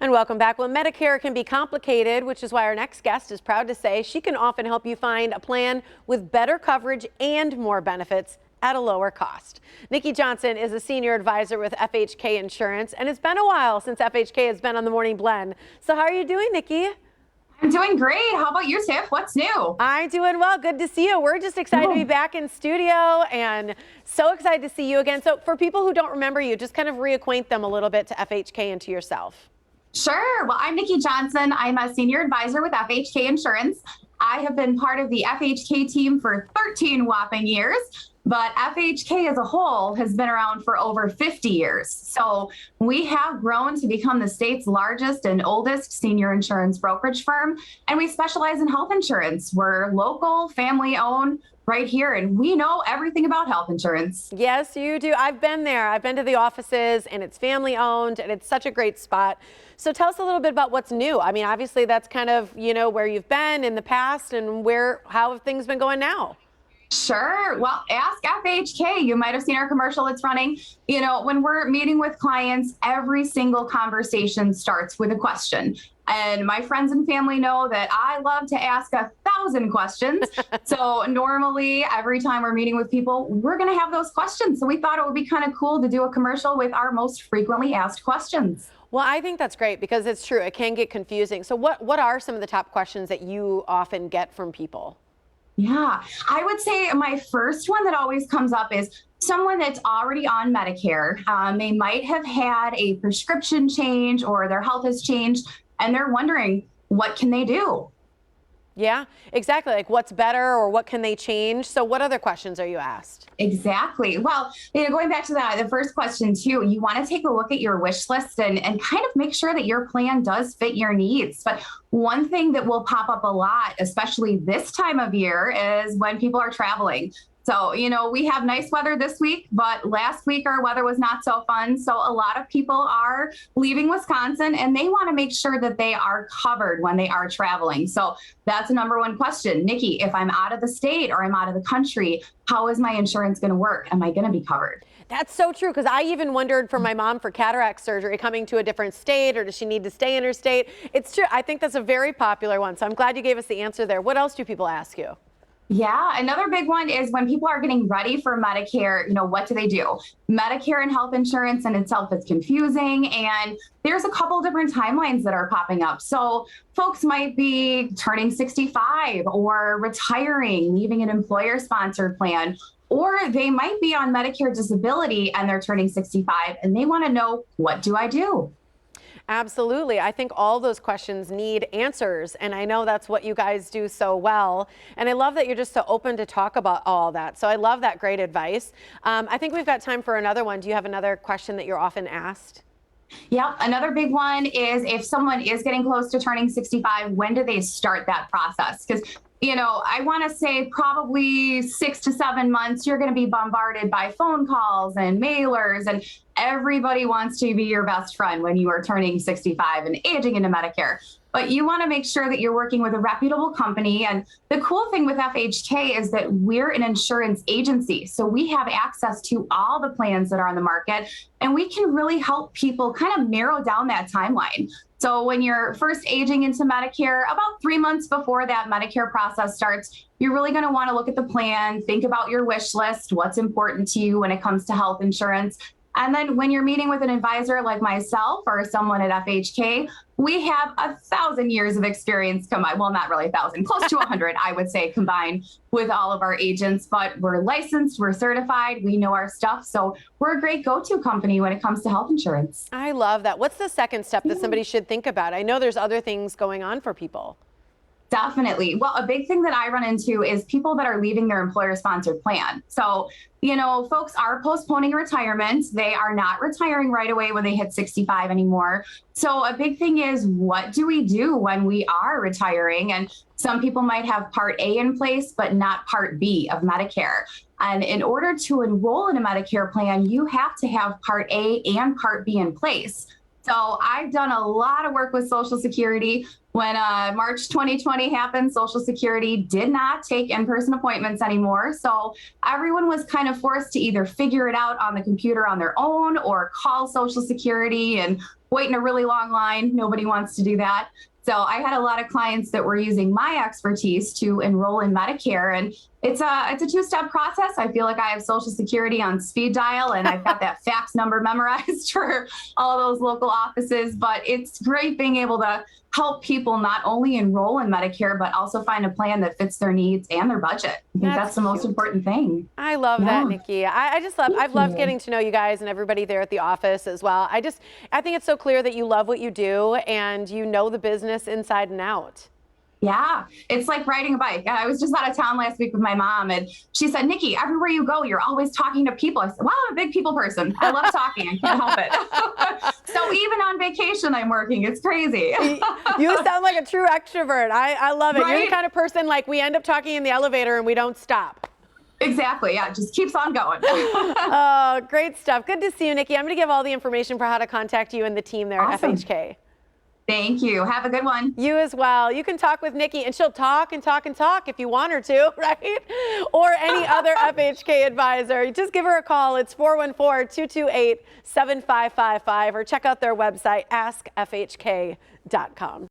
And welcome back. Well, Medicare can be complicated, which is why our next guest is proud to say she can often help you find a plan with better coverage and more benefits at a lower cost. Nikki Johnson is a senior advisor with FHK Insurance, and it's been a while since FHK has been on the Morning Blend. So how are you doing, Nikki? I'm doing great. How about you, Tiff? What's new? I'm doing well. Good to see you. We're just excited to be back in studio and so excited to see you again. So for people who don't remember you, just kind of reacquaint them a little bit to FHK and to yourself. Sure. Well, I'm Nikki Johnson. I'm a senior advisor with FHK Insurance. I have been part of the FHK team for 13 whopping years, but FHK as a whole has been around for over 50 years. So we have grown to become the state's largest and oldest senior insurance brokerage firm, and we specialize in health insurance. We're local, family owned, right here, and we know everything about health insurance. Yes, you do. I've been there. I've been to the offices, and it's family owned, and it's such a great spot. So tell us a little bit about what's new. I mean, obviously that's kind of, where you've been in the past and how have things been going now? Sure. Well, ask FHK. You might have seen our commercial it's running. When we're meeting with clients, every single conversation starts with a question. And my friends and family know that I love to ask 1,000 questions. So normally every time we're meeting with people, we're going to have those questions. So we thought it would be kind of cool to do a commercial with our most frequently asked questions. Well, I think that's great because it's true. It can get confusing. So what are some of the top questions that you often get from people? Yeah, I would say my first one that always comes up is someone that's already on Medicare. They might have had a prescription change or their health has changed, and they're wondering, what can they do? Yeah, exactly. Like what's better or what can they change? So what other questions are you asked? Exactly. Well, going back to the first question too, you want to take a look at your wish list and kind of make sure that your plan does fit your needs. But one thing that will pop up a lot, especially this time of year, is when people are traveling. So, we have nice weather this week, but last week our weather was not so fun. So a lot of people are leaving Wisconsin and they want to make sure that they are covered when they are traveling. So that's a number one question. Nikki, if I'm out of the state or I'm out of the country, how is my insurance going to work? Am I going to be covered? That's so true, because I even wondered for my mom for cataract surgery coming to a different state, or does she need to stay in her state? It's true. I think that's a very popular one. So I'm glad you gave us the answer there. What else do people ask you? Yeah, another big one is when people are getting ready for Medicare, what do they do? Medicare and health insurance in itself is confusing, and there's a couple different timelines that are popping up. So folks might be turning 65 or retiring, leaving an employer-sponsored plan, or they might be on Medicare disability and they're turning 65 and they want to know, what do I do? Absolutely. I think all those questions need answers. And I know that's what you guys do so well. And I love that you're just so open to talk about all that. So I love that great advice. I think we've got time for another one. Do you have another question that you're often asked? Yeah, another big one is if someone is getting close to turning 65, when do they start that process? Because I want to say probably 6 to 7 months, you're going to be bombarded by phone calls and mailers, and everybody wants to be your best friend when you are turning 65 and aging into Medicare. But you want to make sure that you're working with a reputable company. And the cool thing with FHK is that we're an insurance agency. So we have access to all the plans that are on the market, and we can really help people kind of narrow down that timeline. So when you're first aging into Medicare, about 3 months before that Medicare process starts, you're really going to want to look at the plan, think about your wish list, what's important to you when it comes to health insurance. And then when you're meeting with an advisor like myself or someone at FHK, we have 1,000 years of experience combined. Well, not really 1,000, close to 100, I would say, combined with all of our agents. But we're licensed, we're certified, we know our stuff. So we're a great go-to company when it comes to health insurance. I love that. What's the second step that somebody should think about? I know there's other things going on for people. Definitely. Well, a big thing that I run into is people that are leaving their employer-sponsored plan. So, folks are postponing retirement. They are not retiring right away when they hit 65 anymore. So a big thing is, what do we do when we are retiring? And some people might have Part A in place, but not Part B of Medicare. And in order to enroll in a Medicare plan, you have to have Part A and Part B in place. So I've done a lot of work with Social Security. When March 2020 happened, Social Security did not take in-person appointments anymore. So everyone was kind of forced to either figure it out on the computer on their own or call Social Security and wait in a really long line. Nobody wants to do that. So I had a lot of clients that were using my expertise to enroll in Medicare, and it's a two-step process. I feel like I have Social Security on speed dial, and I've got that fax number memorized for all those local offices. But it's great being able to help people not only enroll in Medicare, but also find a plan that fits their needs and their budget. I think that's the most important thing. I love that, Nikki. I've loved getting to know you guys and everybody there at the office as well. I think it's so clear that you love what you do and you know the business inside and out. Yeah, it's like riding a bike. I was just out of town last week with my mom, and she said, Nikki, everywhere you go, you're always talking to people. I said, well, I'm a big people person. I love talking. I can't help it. So even on vacation, I'm working. It's crazy. You sound like a true extrovert. I love it. Right? You're the kind of person like we end up talking in the elevator and we don't stop. Exactly. Yeah, it just keeps on going. Oh, great stuff. Good to see you, Nikki. I'm going to give all the information for how to contact you and the team there at FHK. Thank you. Have a good one. You as well. You can talk with Nikki, and she'll talk and talk and talk if you want her to, right? Or any other FHK advisor. Just give her a call. It's 414-228-7555, or check out their website, askfhk.com.